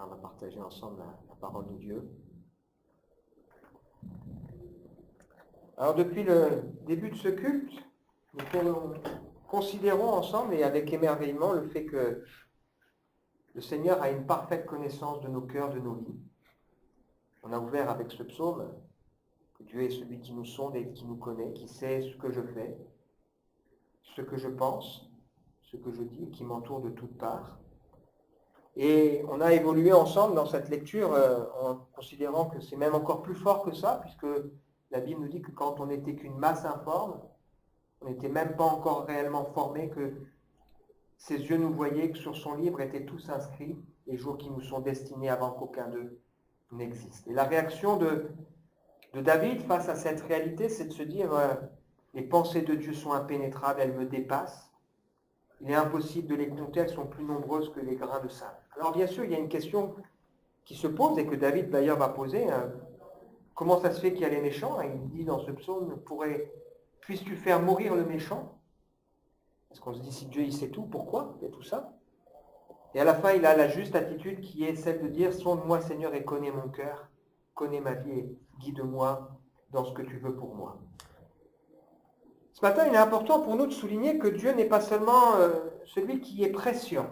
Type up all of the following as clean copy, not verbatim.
On va partager ensemble la parole de Dieu. Alors depuis le début de ce culte, nous considérons ensemble et avec émerveillement le fait que le Seigneur a une parfaite connaissance de nos cœurs, de nos vies. On a ouvert avec ce psaume que Dieu est celui qui nous sonde et qui nous connaît, qui sait ce que je fais, ce que je pense, ce que je dis, et qui m'entoure de toutes parts. Et on a évolué ensemble dans cette lecture en considérant que c'est même encore plus fort que ça, puisque la Bible nous dit que quand on n'était qu'une masse informe, on n'était même pas encore réellement formé, que ses yeux nous voyaient, que sur son livre étaient tous inscrits les jours qui nous sont destinés avant qu'aucun d'eux n'existe. Et la réaction de David face à cette réalité, c'est de se dire les pensées de Dieu sont impénétrables, elles me dépassent. Il est impossible de les compter, elles sont plus nombreuses que les grains de sable. Alors bien sûr, il y a une question qui se pose et que David d'ailleurs va poser. Comment ça se fait qu'il y a les méchants? Il dit dans ce psaume, puisses-tu faire mourir le méchant? Parce qu'on se dit, si Dieu il sait tout, pourquoi il y a tout ça? Et à la fin, il a la juste attitude qui est celle de dire, sonde-moi Seigneur et connais mon cœur, connais ma vie et guide-moi dans ce que tu veux pour moi. Ce matin, il est important pour nous de souligner que Dieu n'est pas seulement celui qui est prescient,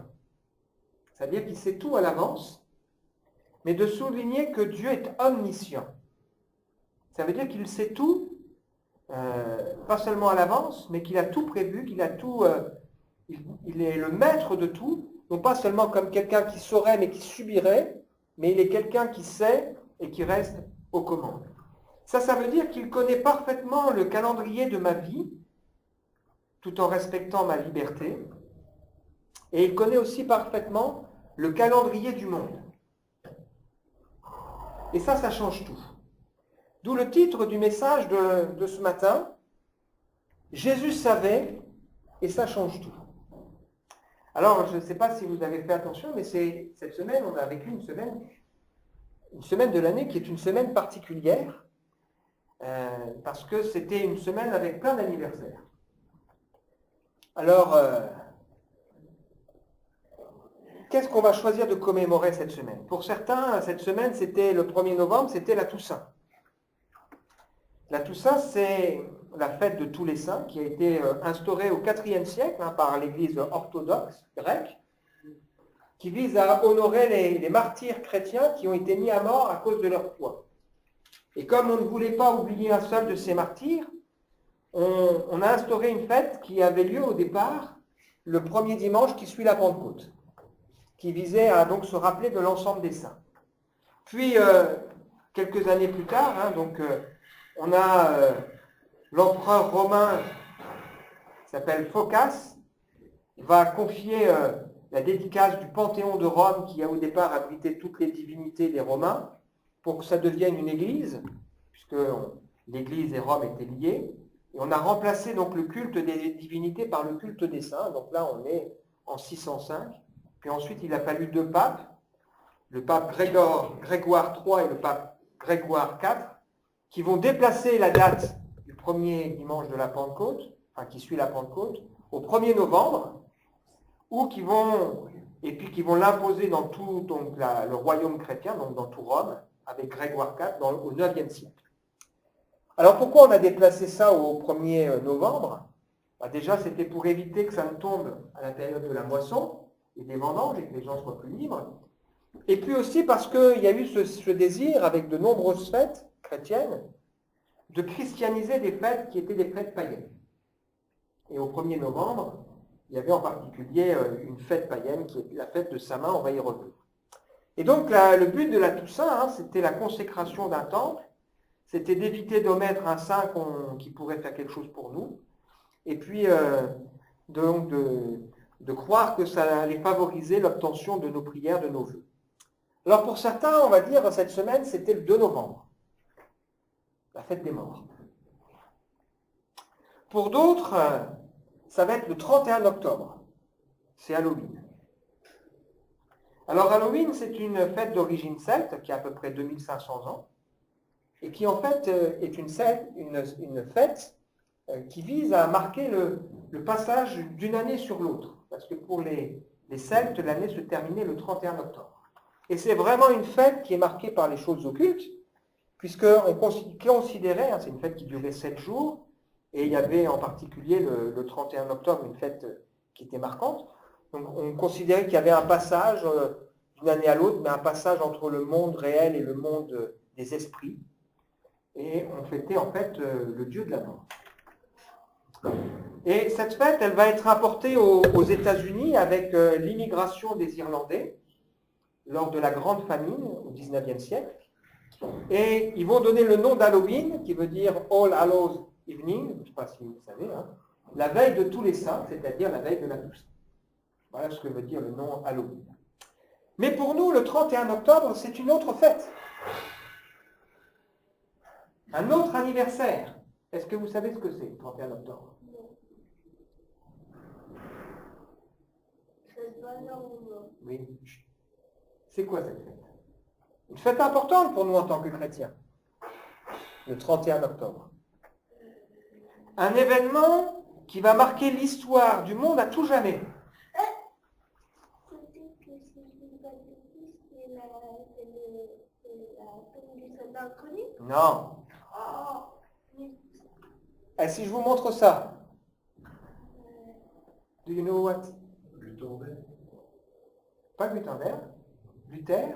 c'est-à-dire qu'il sait tout à l'avance, mais de souligner que Dieu est omniscient. Ça veut dire qu'il sait tout, pas seulement à l'avance, mais qu'il a tout prévu, qu'il a tout, il est le maître de tout, non pas seulement comme quelqu'un qui saurait mais qui subirait, mais il est quelqu'un qui sait et qui reste aux commandes. Ça veut dire qu'il connaît parfaitement le calendrier de ma vie, tout en respectant ma liberté, et il connaît aussi parfaitement le calendrier du monde. Et ça change tout. D'où le titre du message de ce matin, Jésus savait, et ça change tout. Alors, je ne sais pas si vous avez fait attention, mais cette semaine, on a vécu une semaine de l'année qui est une semaine particulière, parce que c'était une semaine avec plein d'anniversaires. Alors, qu'est-ce qu'on va choisir de commémorer cette semaine? Pour certains, cette semaine, c'était le 1er novembre, c'était la Toussaint. La Toussaint, c'est la fête de tous les saints qui a été instaurée au IVe siècle par l'Église orthodoxe grecque, qui vise à honorer les martyrs chrétiens qui ont été mis à mort à cause de leur foi. Et comme on ne voulait pas oublier un seul de ces martyrs, on a instauré une fête qui avait lieu au départ le premier dimanche qui suit la Pentecôte, qui visait à donc se rappeler de l'ensemble des saints. Puis, quelques années plus tard, on a l'empereur romain qui s'appelle Phocas, va confier la dédicace du Panthéon de Rome qui a au départ abrité toutes les divinités des Romains pour que ça devienne une église, puisque l'église et Rome étaient liées. Et on a remplacé donc le culte des divinités par le culte des saints. Donc là, on est en 605. Puis ensuite, il a fallu 2 papes, le pape Grégoire III et le pape Grégoire IV, qui vont déplacer la date du premier dimanche de la Pentecôte, qui suit la Pentecôte, au 1er novembre, qui vont l'imposer dans tout le royaume chrétien, donc dans tout Rome, avec Grégoire IV au IXe siècle. Alors pourquoi on a déplacé ça au 1er novembre? Déjà, c'était pour éviter que ça ne tombe à la période de la moisson et des vendanges et que les gens soient plus libres. Et puis aussi parce qu'il y a eu ce désir, avec de nombreuses fêtes chrétiennes, de christianiser des fêtes qui étaient des fêtes païennes. Et au 1er novembre, il y avait en particulier une fête païenne qui est la fête de Samin, on va y revenir. Et donc le but de la Toussaint, c'était la consécration d'un temple, c'était d'éviter d'omettre un saint qui pourrait faire quelque chose pour nous, et puis de croire que ça allait favoriser l'obtention de nos prières, de nos vœux. Alors pour certains, on va dire, cette semaine, c'était le 2 novembre, la fête des morts. Pour d'autres, ça va être le 31 octobre, c'est Halloween. Alors Halloween, c'est une fête d'origine celte qui a à peu près 2500 ans, et qui en fait est une fête qui vise à marquer le passage d'une année sur l'autre. Parce que pour les Celtes, l'année se terminait le 31 octobre. Et c'est vraiment une fête qui est marquée par les choses occultes, puisqu'on considérait, c'est une fête qui durait 7 jours, et il y avait en particulier le 31 octobre, une fête qui était marquante. Donc on considérait qu'il y avait un passage d'une année à l'autre, mais un passage entre le monde réel et le monde des esprits. Et on fêtait en fait le dieu de la mort. Et cette fête, elle va être importée aux États-Unis avec l'immigration des Irlandais lors de la grande famine au XIXe siècle. Et ils vont donner le nom d'Halloween, qui veut dire All Hallows Evening, je ne sais pas si vous savez, la veille de tous les saints, c'est-à-dire la veille de la Toussaint. Voilà ce que veut dire le nom Halloween. Mais pour nous, le 31 octobre, c'est une autre fête. Un autre anniversaire. Est-ce que vous savez ce que c'est, le 31 octobre? Oui. C'est quoi cette fête? Une fête importante pour nous en tant que chrétiens. Le 31 octobre. Un événement qui va marquer l'histoire du monde à tout jamais. Non. Et si je vous montre ça? Do you know what? Gutenberg. Pas Gutenberg. Luther.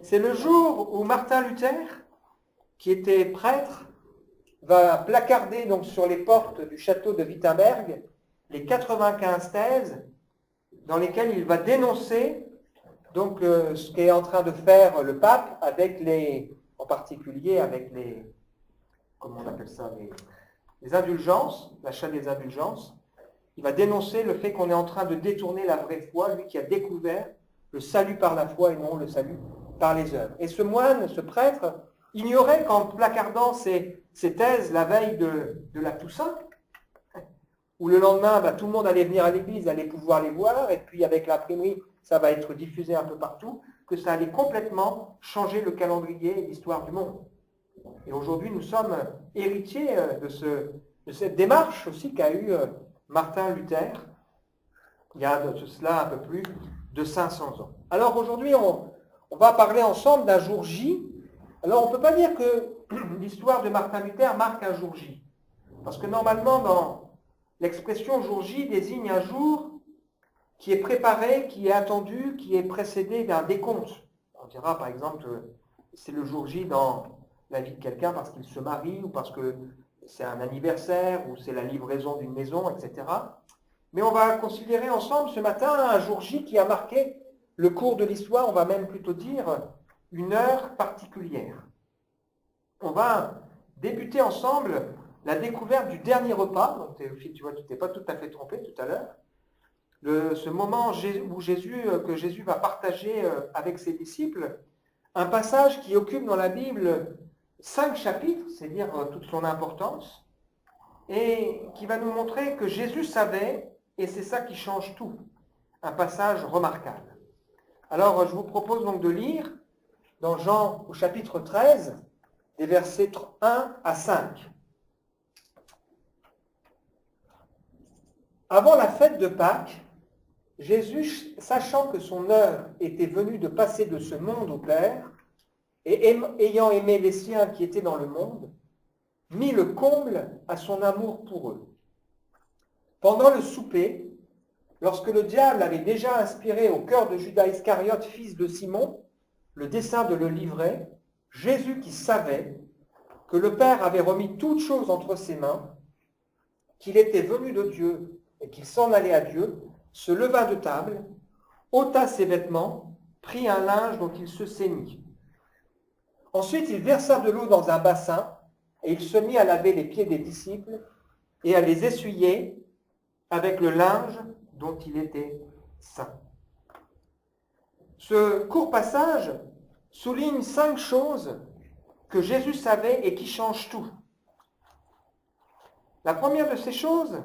C'est le jour où Martin Luther, qui était prêtre, va placarder donc sur les portes du château de Wittenberg les 95 thèses dans lesquelles il va dénoncer donc ce qu'est en train de faire le pape avec en particulier avec comment on appelle ça, les indulgences, l'achat des indulgences. Il va dénoncer le fait qu'on est en train de détourner la vraie foi, lui qui a découvert le salut par la foi et non le salut par les œuvres. Et ce moine, ce prêtre, ignorait qu'en placardant ces thèses la veille de la Toussaint, où le lendemain, tout le monde allait venir à l'église, allait pouvoir les voir, et puis avec l'imprimerie, ça va être diffusé un peu partout, que ça allait complètement changer le calendrier et l'histoire du monde. Et aujourd'hui, nous sommes héritiers de cette démarche aussi qu'a eu Martin Luther, il y a de cela un peu plus de 500 ans. Alors aujourd'hui, on va parler ensemble d'un jour J. Alors on ne peut pas dire que l'histoire de Martin Luther marque un jour J. Parce que normalement, dans l'expression jour J désigne un jour qui est préparé, qui est attendu, qui est précédé d'un décompte. On dira par exemple, c'est le jour J dans la vie de quelqu'un parce qu'il se marie ou parce que c'est un anniversaire ou c'est la livraison d'une maison, etc. Mais on va considérer ensemble ce matin un jour J qui a marqué le cours de l'histoire, on va même plutôt dire une heure particulière. On va débuter ensemble la découverte du dernier repas. Donc, Théophile, tu vois, tu t'es pas tout à fait trompé tout à l'heure. Ce moment où que Jésus va partager avec ses disciples un passage qui occupe dans la Bible 5 chapitres, c'est-à-dire toute son importance, et qui va nous montrer que Jésus savait, et c'est ça qui change tout. Un passage remarquable. Alors, je vous propose donc de lire dans Jean au chapitre 13, des versets 1 à 5. Avant la fête de Pâques, Jésus, sachant que son heure était venue de passer de ce monde au Père, et ayant aimé les siens qui étaient dans le monde, mit le comble à son amour pour eux. Pendant le souper, lorsque le diable avait déjà inspiré au cœur de Judas Iscariote, fils de Simon, le dessein de le livrer, Jésus qui savait que le Père avait remis toutes choses entre ses mains, qu'il était venu de Dieu et qu'il s'en allait à Dieu, se leva de table, ôta ses vêtements, prit un linge dont il se ceignit. Ensuite, il versa de l'eau dans un bassin et il se mit à laver les pieds des disciples et à les essuyer avec le linge dont il était saint. Ce court passage souligne 5 choses que Jésus savait et qui changent tout. La première de ces choses,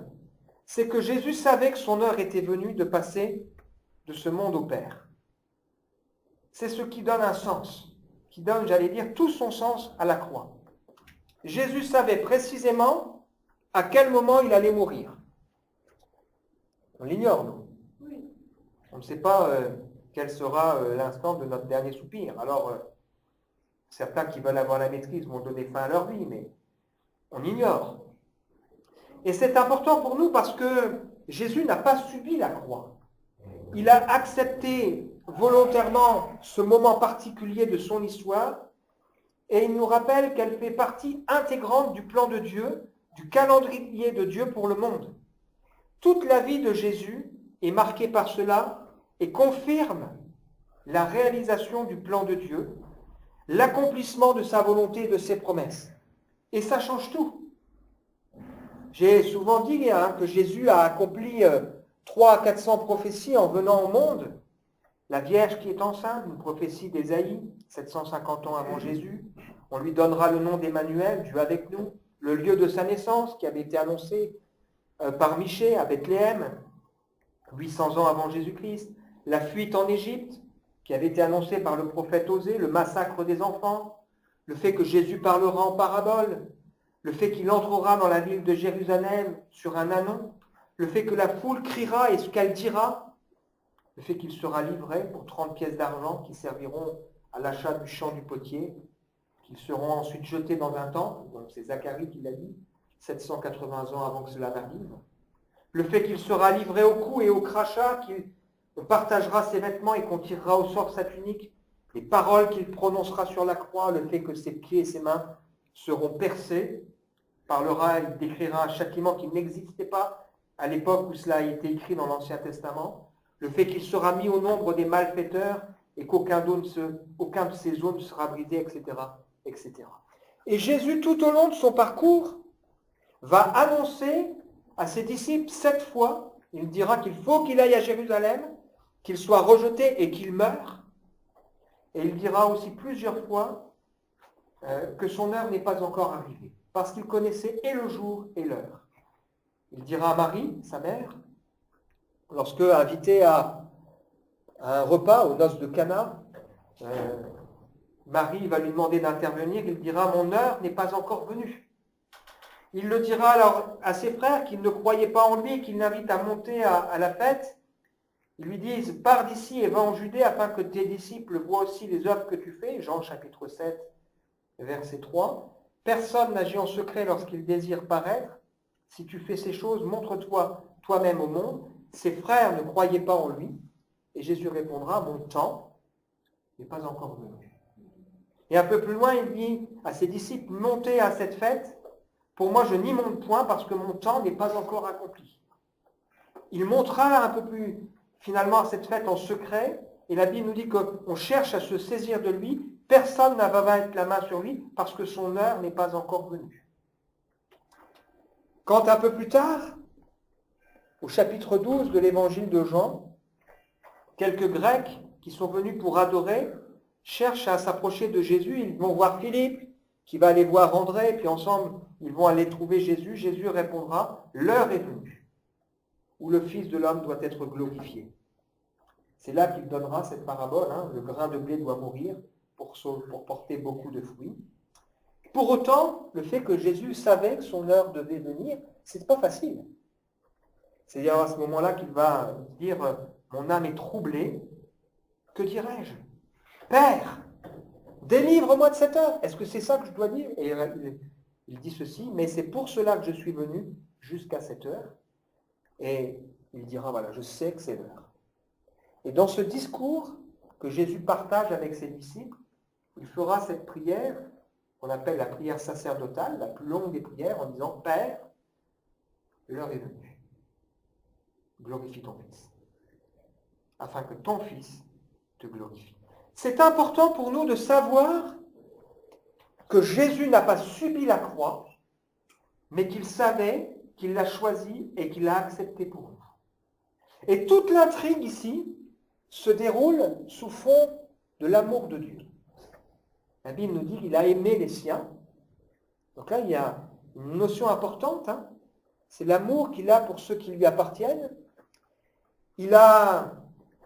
c'est que Jésus savait que son heure était venue de passer de ce monde au Père. C'est ce qui donne un sens, qui donne, j'allais dire, tout son sens à la croix. Jésus savait précisément à quel moment il allait mourir. On l'ignore, nous. On ne sait pas quel sera l'instant de notre dernier soupir. Alors, certains qui veulent avoir la maîtrise vont donner fin à leur vie, mais on ignore. Et c'est important pour nous parce que Jésus n'a pas subi la croix. Il a accepté volontairement ce moment particulier de son histoire et il nous rappelle qu'elle fait partie intégrante du plan de Dieu, du calendrier de Dieu pour le monde. Toute la vie de Jésus est marquée par cela et confirme la réalisation du plan de Dieu, l'accomplissement de sa volonté et de ses promesses. Et ça change tout. J'ai souvent dit que Jésus a accompli 300 à 400 prophéties en venant au monde. La Vierge qui est enceinte, une prophétie d'Ésaïe, 750 ans avant Jésus. On lui donnera le nom d'Emmanuel, Dieu avec nous. Le lieu de sa naissance qui avait été annoncé par Michée à Bethléem, 800 ans avant Jésus-Christ. La fuite en Égypte qui avait été annoncée par le prophète Osée, le massacre des enfants, le fait que Jésus parlera en parabole, le fait qu'il entrera dans la ville de Jérusalem sur un ânon, le fait que la foule criera et ce qu'elle dira, le fait qu'il sera livré pour 30 pièces d'argent qui serviront à l'achat du champ du potier, qu'ils seront ensuite jetés dans un temple, donc c'est Zacharie qui l'a dit, 780 ans avant que cela n'arrive. Le fait qu'il sera livré au cou et au crachat, qu'on partagera ses vêtements et qu'on tirera au sort sa tunique, les paroles qu'il prononcera sur la croix, le fait que ses pieds et ses mains seront percés, il décrira un châtiment qui n'existait pas à l'époque où cela a été écrit dans l'Ancien Testament, le fait qu'il sera mis au nombre des malfaiteurs et qu'aucun de ses os ne sera brisé, etc., etc. Et Jésus, tout au long de son parcours, va annoncer à ses disciples 7 fois, il dira qu'il faut qu'il aille à Jérusalem, qu'il soit rejeté et qu'il meure. Et il dira aussi plusieurs fois que son heure n'est pas encore arrivée, parce qu'il connaissait et le jour et l'heure. Il dira à Marie, sa mère, lorsque, invitée à un repas aux noces de Cana, Marie va lui demander d'intervenir, il dira « Mon heure n'est pas encore venue ». Il le dira alors à ses frères qui ne croyaient pas en lui, qu'il l'invite à monter à la fête. Ils lui disent « Pars d'ici et va en Judée afin que tes disciples voient aussi les œuvres que tu fais ». Jean chapitre 7, verset 3. « Personne n'agit en secret lorsqu'il désire paraître. Si tu fais ces choses, montre-toi toi-même au monde. » Ses frères ne croyaient pas en lui. Et Jésus répondra « Mon temps n'est pas encore venu ». Et un peu plus loin, il dit à ses disciples « Montez à cette fête. Pour moi, je n'y monte point parce que mon temps n'est pas encore accompli. » Il montera un peu plus finalement à cette fête en secret. Et la Bible nous dit qu'on cherche à se saisir de lui. Personne ne va mettre la main sur lui parce que son heure n'est pas encore venue. Quand un peu plus tard, au chapitre 12 de l'évangile de Jean, quelques Grecs qui sont venus pour adorer cherchent à s'approcher de Jésus. Ils vont voir Philippe, qui va aller voir André, puis ensemble, ils vont aller trouver Jésus. Jésus répondra, « L'heure est venue, où le Fils de l'homme doit être glorifié. » C'est là qu'il donnera cette parabole, le grain de blé doit mourir pour porter beaucoup de fruits. Pour autant, le fait que Jésus savait que son heure devait venir, c'est pas facile. C'est-à-dire à ce moment-là qu'il va dire « Mon âme est troublée, que dirais-je? Père, délivre-moi de cette heure. » Est-ce que c'est ça que je dois dire? Et il dit ceci, mais c'est pour cela que je suis venu jusqu'à cette heure. Et il dira, voilà, je sais que c'est l'heure. Et dans ce discours que Jésus partage avec ses disciples, il fera cette prière qu'on appelle la prière sacerdotale, la plus longue des prières, en disant, Père, l'heure est venue. Glorifie ton Fils, afin que ton Fils te glorifie. C'est important pour nous de savoir que Jésus n'a pas subi la croix, mais qu'il savait qu'il l'a choisi et qu'il l'a accepté pour nous. Et toute l'intrigue ici se déroule sous fond de l'amour de Dieu. La Bible nous dit qu'il a aimé les siens. Donc là, il y a une notion importante. C'est l'amour qu'il a pour ceux qui lui appartiennent. Il a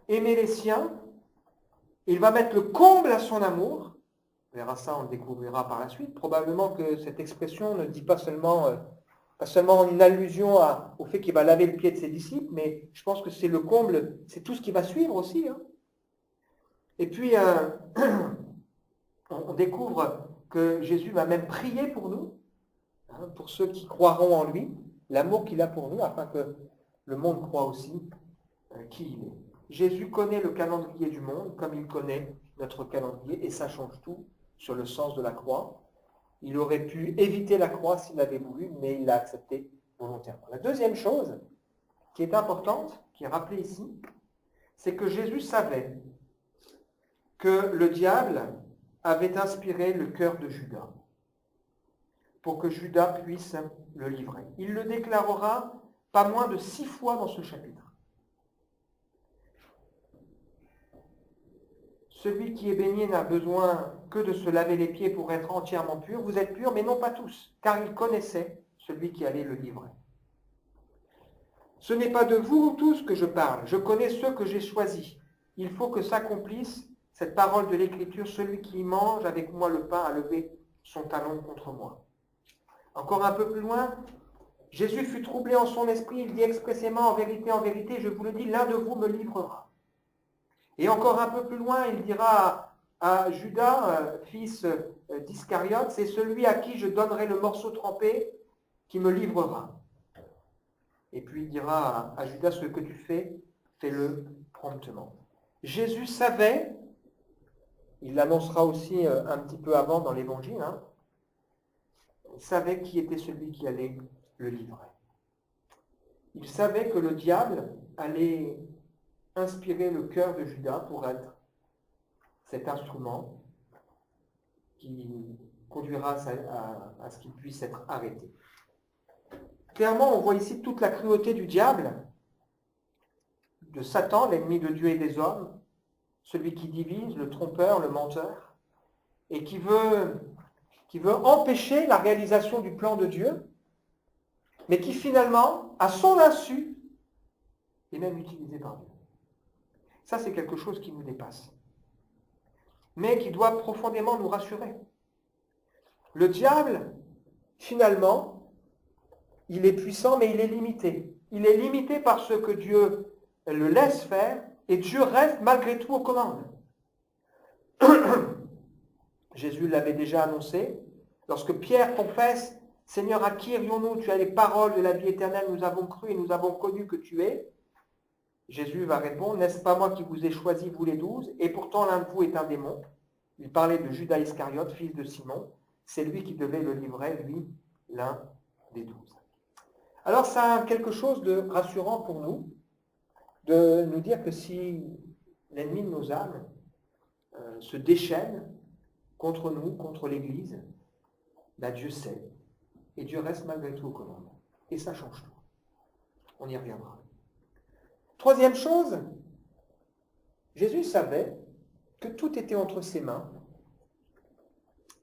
aimé les siens. Il va mettre le comble à son amour. On verra ça, on le découvrira par la suite. Probablement que cette expression ne dit pas seulement une allusion au fait qu'il va laver le pied de ses disciples, mais je pense que c'est le comble, c'est tout ce qui va suivre aussi. Et puis, on découvre que Jésus va même prier pour nous, hein, pour ceux qui croiront en lui, l'amour qu'il a pour nous, afin que le monde croit aussi qui il est. Jésus connaît le calendrier du monde comme il connaît notre calendrier, et ça change tout sur le sens de la croix. Il aurait pu éviter la croix s'il l'avait voulu, mais il l'a accepté volontairement. La deuxième chose qui est importante, qui est rappelée ici, c'est que Jésus savait que le diable avait inspiré le cœur de Judas pour que Judas puisse le livrer. Il le déclarera pas moins de 6 fois dans ce chapitre. Celui qui est baigné n'a besoin que de se laver les pieds pour être entièrement pur. Vous êtes purs, mais non pas tous, car il connaissait celui qui allait le livrer. Ce n'est pas de vous tous que je parle, je connais ceux que j'ai choisis. Il faut que s'accomplisse cette parole de l'Écriture, celui qui mange avec moi le pain a levé son talon contre moi. Encore un peu plus loin, Jésus fut troublé en son esprit, il dit expressément, en vérité, je vous le dis, l'un de vous me livrera. Et encore un peu plus loin, il dira à Judas, fils d'Iscariote, c'est celui à qui je donnerai le morceau trempé qui me livrera. Et puis il dira à Judas, ce que tu fais, fais-le promptement. Jésus savait, il l'annoncera aussi un petit peu avant dans l'Évangile, il savait qui était celui qui allait le livrer. Il savait que le diable allait inspirer le cœur de Judas pour être cet instrument qui conduira à ce qu'il puisse être arrêté. Clairement, on voit ici toute la cruauté du diable, de Satan, l'ennemi de Dieu et des hommes, celui qui divise, le trompeur, le menteur, et qui veut empêcher la réalisation du plan de Dieu, mais qui finalement, à son insu, est même utilisé par Dieu. Ça, c'est quelque chose qui nous dépasse, mais qui doit profondément nous rassurer. Le diable, finalement, il est puissant, mais il est limité. Il est limité par ce que Dieu le laisse faire, et Dieu reste malgré tout aux commandes. Jésus l'avait déjà annoncé. Lorsque Pierre confesse, « Seigneur, à qui irions-nous? Tu as les paroles de la vie éternelle, nous avons cru et nous avons connu que tu es. » Jésus va répondre, « N'est-ce pas moi qui vous ai choisi, vous les 12, et pourtant l'un de vous est un démon ?» Il parlait de Judas Iscariote, fils de Simon. C'est lui qui devait le livrer, lui, l'un des 12. Alors ça a quelque chose de rassurant pour nous, de nous dire que si l'ennemi de nos âmes se déchaîne contre nous, contre l'Église, Dieu sait. Et Dieu reste malgré tout aux commandes. Et ça change tout. On y reviendra. Troisième chose, Jésus savait que tout était entre ses mains.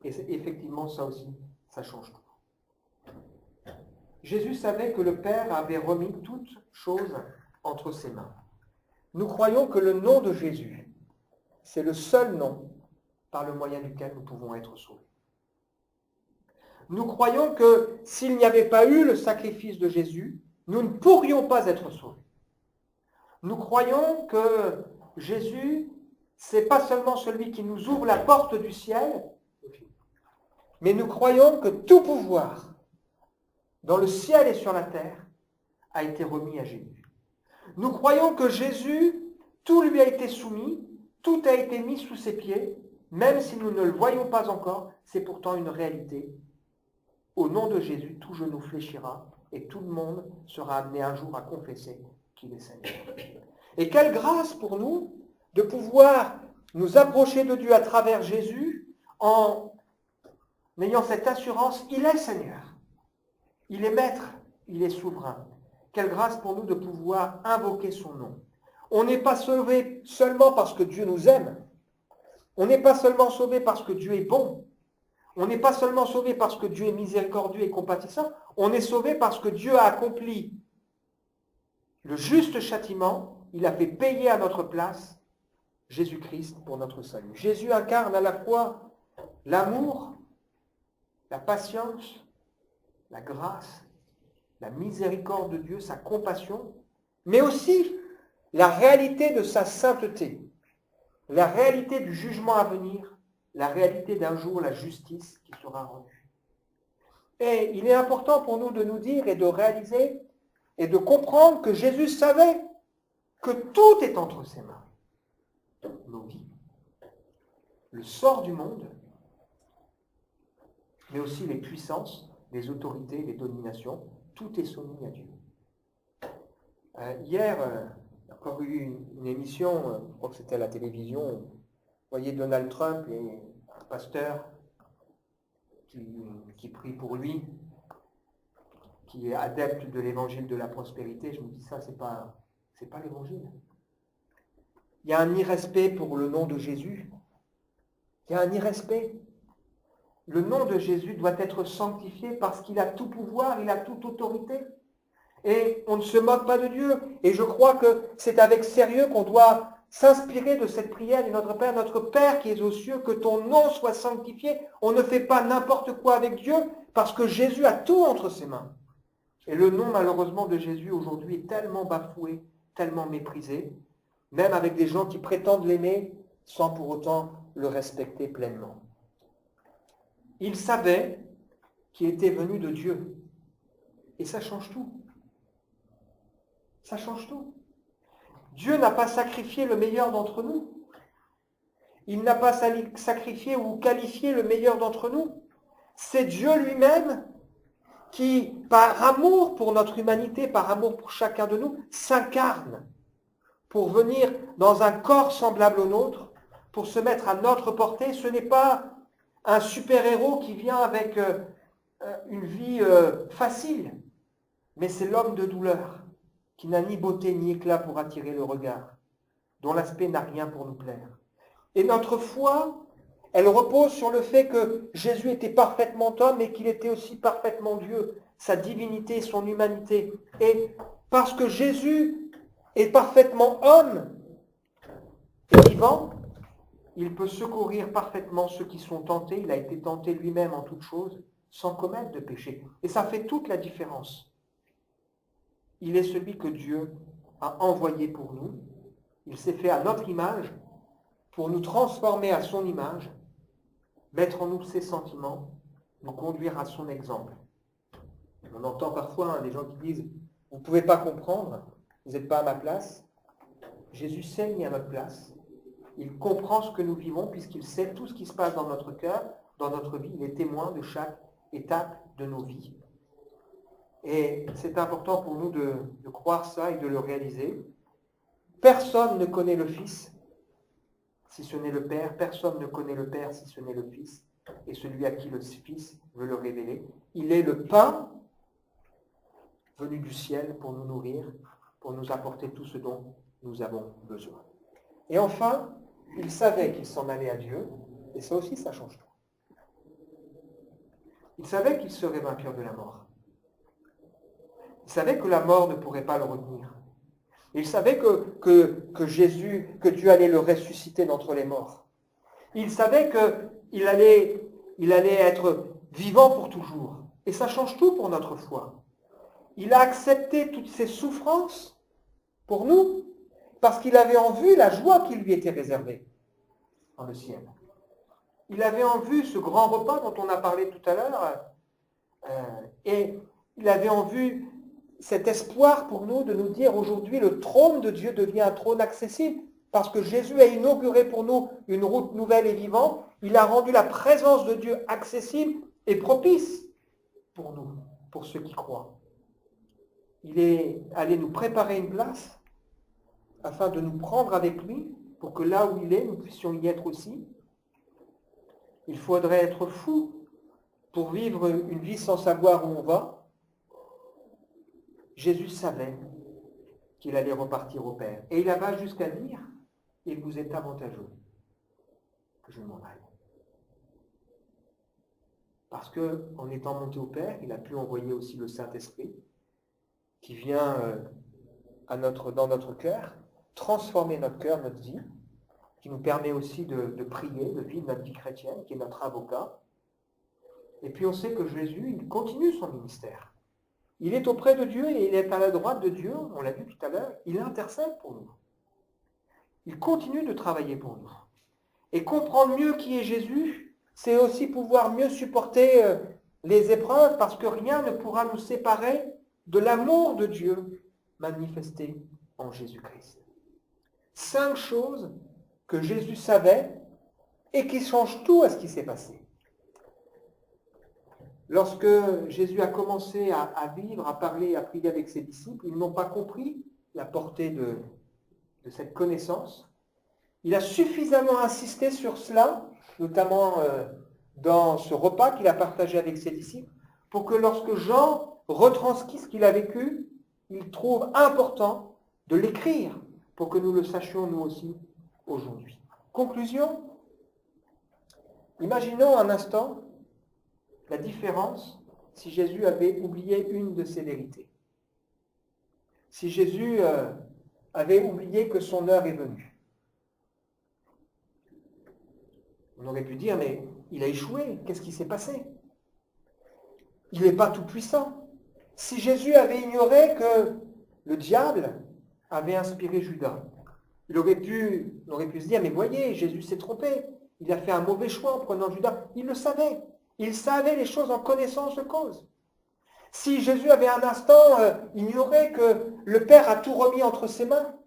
Et effectivement, ça aussi, ça change tout. Jésus savait que le Père avait remis toutes choses entre ses mains. Nous croyons que le nom de Jésus, c'est le seul nom par le moyen duquel nous pouvons être sauvés. Nous croyons que s'il n'y avait pas eu le sacrifice de Jésus, nous ne pourrions pas être sauvés. Nous croyons que Jésus, c'est pas seulement celui qui nous ouvre la porte du ciel, mais nous croyons que tout pouvoir dans le ciel et sur la terre a été remis à Jésus. Nous croyons que Jésus, tout lui a été soumis, tout a été mis sous ses pieds, même si nous ne le voyons pas encore, c'est pourtant une réalité. Au nom de Jésus, tout genou fléchira et tout le monde sera amené un jour à confesser qu'il est Seigneur. Et quelle grâce pour nous de pouvoir nous approcher de Dieu à travers Jésus en ayant cette assurance, il est Seigneur, il est Maître, il est souverain. Quelle grâce pour nous de pouvoir invoquer son nom. On n'est pas sauvé seulement parce que Dieu nous aime. On n'est pas seulement sauvé parce que Dieu est bon. On n'est pas seulement sauvé parce que Dieu est miséricordieux et compatissant. On est sauvé parce que Dieu a accompli le juste châtiment. Il a fait payer à notre place Jésus-Christ pour notre salut. Jésus incarne à la fois l'amour, la patience, la grâce, la miséricorde de Dieu, sa compassion, mais aussi la réalité de sa sainteté. la réalité du jugement à venir, la réalité d'un jour, la justice qui sera rendue. Et il est important pour nous de nous dire et de réaliser et de comprendre que Jésus savait que tout est entre ses mains. Nos vies, le sort du monde, mais aussi les puissances, les autorités, les dominations, tout est soumis à Dieu. Hier, il y a encore eu une émission, je crois que c'était à la télévision, vous voyez Donald Trump et un pasteur qui prie pour lui, qui est adepte de l'évangile de la prospérité. Je me dis ça, c'est pas l'évangile. Il y a un irrespect pour le nom de Jésus. Il y a un irrespect. Le nom de Jésus doit être sanctifié parce qu'il a tout pouvoir, il a toute autorité. Et on ne se moque pas de Dieu. Et je crois que c'est avec sérieux qu'on doit s'inspirer de cette prière de notre Père qui est aux cieux, que ton nom soit sanctifié. On ne fait pas n'importe quoi avec Dieu parce que Jésus a tout entre ses mains. Et le nom, malheureusement, de Jésus aujourd'hui est tellement bafoué, tellement méprisé, même avec des gens qui prétendent l'aimer sans pour autant le respecter pleinement. Il savait qu'il était venu de Dieu. Et ça change tout. Ça change tout. Dieu n'a pas sacrifié le meilleur d'entre nous. Il n'a pas sacrifié ou qualifié le meilleur d'entre nous. C'est Dieu lui-même qui, par amour pour notre humanité, par amour pour chacun de nous, s'incarne pour venir dans un corps semblable au nôtre, pour se mettre à notre portée. Ce n'est pas un super-héros qui vient avec une vie facile, mais c'est l'homme de douleur, qui n'a ni beauté ni éclat pour attirer le regard, dont l'aspect n'a rien pour nous plaire. Et notre foi, elle repose sur le fait que Jésus était parfaitement homme et qu'il était aussi parfaitement Dieu, sa divinité, son humanité. Et parce que Jésus est parfaitement homme et vivant, il peut secourir parfaitement ceux qui sont tentés. Il a été tenté lui-même en toutes choses, sans commettre de péché. Et ça fait toute la différence. Il est celui que Dieu a envoyé pour nous. Il s'est fait à notre image pour nous transformer à son image, mettre en nous ses sentiments, nous conduire à son exemple. On entend parfois des gens qui disent « Vous ne pouvez pas comprendre, vous n'êtes pas à ma place ». Jésus s'est mis à notre place. Il comprend ce que nous vivons puisqu'il sait tout ce qui se passe dans notre cœur, dans notre vie. Il est témoin de chaque étape de nos vies. Et c'est important pour nous de croire ça et de le réaliser. Personne ne connaît le Fils si ce n'est le Père. Personne ne connaît le Père si ce n'est le Fils. Et celui à qui le Fils veut le révéler. Il est le pain venu du ciel pour nous nourrir, pour nous apporter tout ce dont nous avons besoin. Et enfin, il savait qu'il s'en allait à Dieu, et ça aussi, ça change tout. Il savait qu'il serait vainqueur de la mort. Il savait que la mort ne pourrait pas le retenir. Il savait que Dieu allait le ressusciter d'entre les morts. Il savait qu'il allait être vivant pour toujours. Et ça change tout pour notre foi. Il a accepté toutes ces souffrances pour nous, parce qu'il avait en vue la joie qui lui était réservée dans le ciel. Il avait en vue ce grand repas dont on a parlé tout à l'heure, et il avait en vue cet espoir pour nous de nous dire aujourd'hui le trône de Dieu devient un trône accessible, parce que Jésus a inauguré pour nous une route nouvelle et vivante. Il a rendu la présence de Dieu accessible et propice pour nous, pour ceux qui croient. Il est allé nous préparer une place afin de nous prendre avec lui, pour que là où il est, nous puissions y être aussi. Il faudrait être fou pour vivre une vie sans savoir où on va. Jésus savait qu'il allait repartir au Père. Et il va jusqu'à dire, il vous est avantageux que je m'en aille. Parce qu'en étant monté au Père, il a pu envoyer aussi le Saint-Esprit qui vient dans notre cœur, transformer notre cœur, notre vie, qui nous permet aussi de prier, de vivre notre vie chrétienne, qui est notre avocat. Et puis on sait que Jésus, il continue son ministère. Il est auprès de Dieu et il est à la droite de Dieu, on l'a vu tout à l'heure, il intercède pour nous. Il continue de travailler pour nous. Et comprendre mieux qui est Jésus, c'est aussi pouvoir mieux supporter les épreuves, parce que rien ne pourra nous séparer de l'amour de Dieu manifesté en Jésus-Christ. 5 choses que Jésus savait et qui changent tout à ce qui s'est passé. Lorsque Jésus a commencé à vivre, à parler, à prier avec ses disciples, ils n'ont pas compris la portée de cette connaissance. Il a suffisamment insisté sur cela, notamment dans ce repas qu'il a partagé avec ses disciples, pour que lorsque Jean retranscrit ce qu'il a vécu, il trouve important de l'écrire pour que nous le sachions nous aussi aujourd'hui. Conclusion, imaginons un instant la différence si Jésus avait oublié une de ses vérités. Si Jésus avait oublié que son heure est venue. On aurait pu dire, mais il a échoué, qu'est-ce qui s'est passé? Il n'est pas tout puissant. Si Jésus avait ignoré que le diable avait inspiré Judas, on aurait pu se dire, mais voyez, Jésus s'est trompé, il a fait un mauvais choix en prenant Judas. Il le savait, il savait les choses en connaissance de cause. Si Jésus avait un instant ignoré que le Père a tout remis entre ses mains,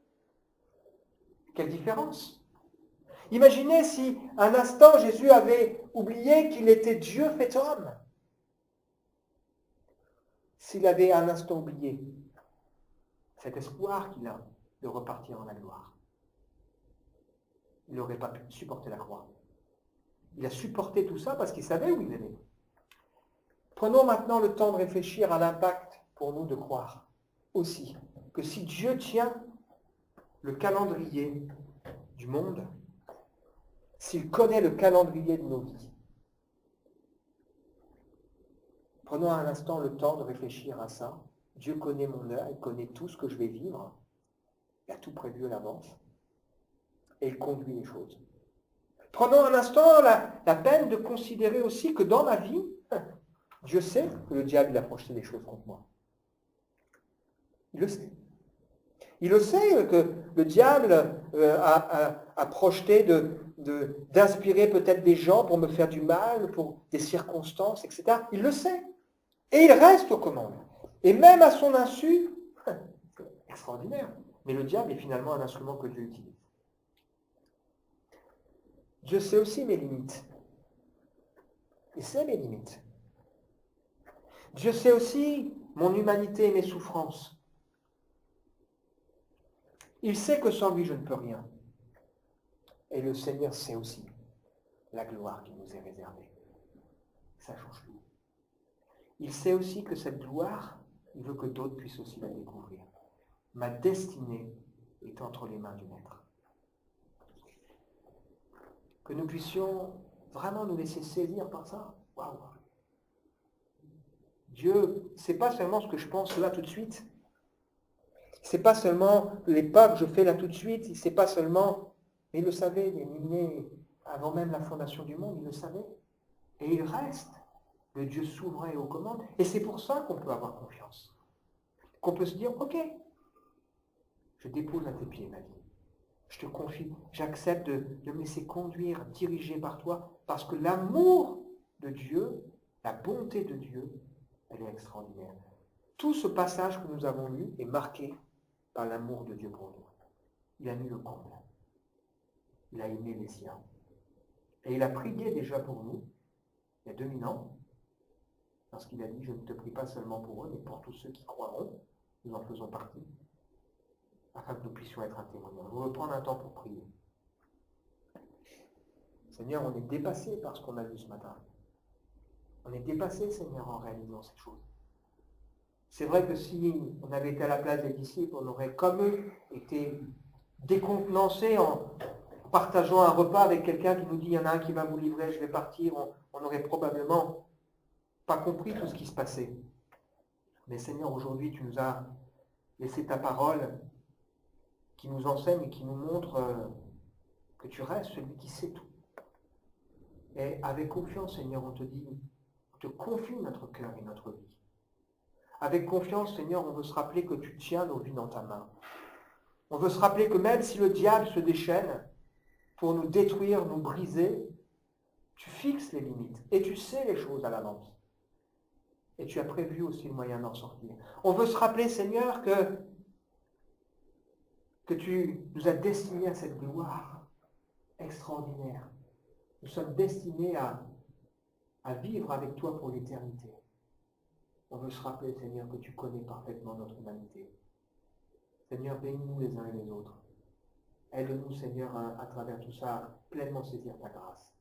quelle différence? Imaginez si un instant Jésus avait oublié qu'il était Dieu fait homme. S'il avait un instant oublié cet espoir qu'il a de repartir en la gloire, il n'aurait pas pu supporter la croix. Il a supporté tout ça parce qu'il savait où il allait. Prenons maintenant le temps de réfléchir à l'impact pour nous de croire aussi que si Dieu tient le calendrier du monde, s'il connaît le calendrier de nos vies, prenons un instant le temps de réfléchir à ça. Dieu connaît mon heure, il connaît tout ce que je vais vivre, il a tout prévu à l'avance, et il conduit les choses. Prenons un instant la peine de considérer aussi que dans ma vie, Dieu sait que le diable a projeté des choses contre moi. Il le sait. Il le sait que le diable a projeté d'inspirer peut-être des gens pour me faire du mal, pour des circonstances, etc. Il le sait. Et il reste aux commandes. Et même à son insu, c'est extraordinaire, mais le diable est finalement un instrument que Dieu utilise. Dieu sait aussi mes limites. Il sait mes limites. Dieu sait aussi mon humanité et mes souffrances. Il sait que sans lui, je ne peux rien. Et le Seigneur sait aussi la gloire qui nous est réservée. Ça change tout. Il sait aussi que cette gloire, il veut que d'autres puissent aussi la découvrir. Ma destinée est entre les mains du Maître. Que nous puissions vraiment nous laisser saisir par ça. Waouh! Dieu, c'est pas seulement ce que je pense là tout de suite. C'est pas seulement les pas que je fais là tout de suite. C'est pas seulement, mais il le savait, des milliers avant même la fondation du monde, il le savait. Et il reste le Dieu souverain et aux commandes. Et c'est pour ça qu'on peut avoir confiance. Qu'on peut se dire, ok, je dépose à tes pieds ma vie. Je te confie, j'accepte de me laisser conduire, diriger par toi, parce que l'amour de Dieu, la bonté de Dieu, elle est extraordinaire. Tout ce passage que nous avons lu est marqué par l'amour de Dieu pour nous. Il a mis le comble. Il a aimé les siens. Et il a prié déjà pour nous, il y a 2000 ans, lorsqu'il a dit, je ne te prie pas seulement pour eux, mais pour tous ceux qui croiront, nous en faisons partie, afin que nous puissions être un témoignage. On va prendre un temps pour prier. Seigneur, on est dépassé par ce qu'on a vu ce matin. On est dépassé, Seigneur, en réalisant ces choses. C'est vrai que si on avait été à la place des disciples, on aurait, comme eux, été décontenancés en partageant un repas avec quelqu'un qui nous dit, il y en a un qui va vous livrer, je vais partir. On n'aurait probablement pas compris tout ce qui se passait. Mais Seigneur, aujourd'hui, tu nous as laissé ta parole qui nous enseigne et qui nous montre que tu restes celui qui sait tout. Et avec confiance, Seigneur, on te dit, on te confie notre cœur et notre vie. Avec confiance, Seigneur, on veut se rappeler que tu tiens nos vies dans ta main. On veut se rappeler que même si le diable se déchaîne pour nous détruire, nous briser, tu fixes les limites et tu sais les choses à l'avance. Et tu as prévu aussi le moyen d'en sortir. On veut se rappeler, Seigneur, que tu nous as destinés à cette gloire extraordinaire. Nous sommes destinés à vivre avec toi pour l'éternité. On veut se rappeler, Seigneur, que tu connais parfaitement notre humanité. Seigneur, bénis-nous les uns et les autres. Aide-nous, Seigneur, à travers tout ça, à pleinement saisir ta grâce.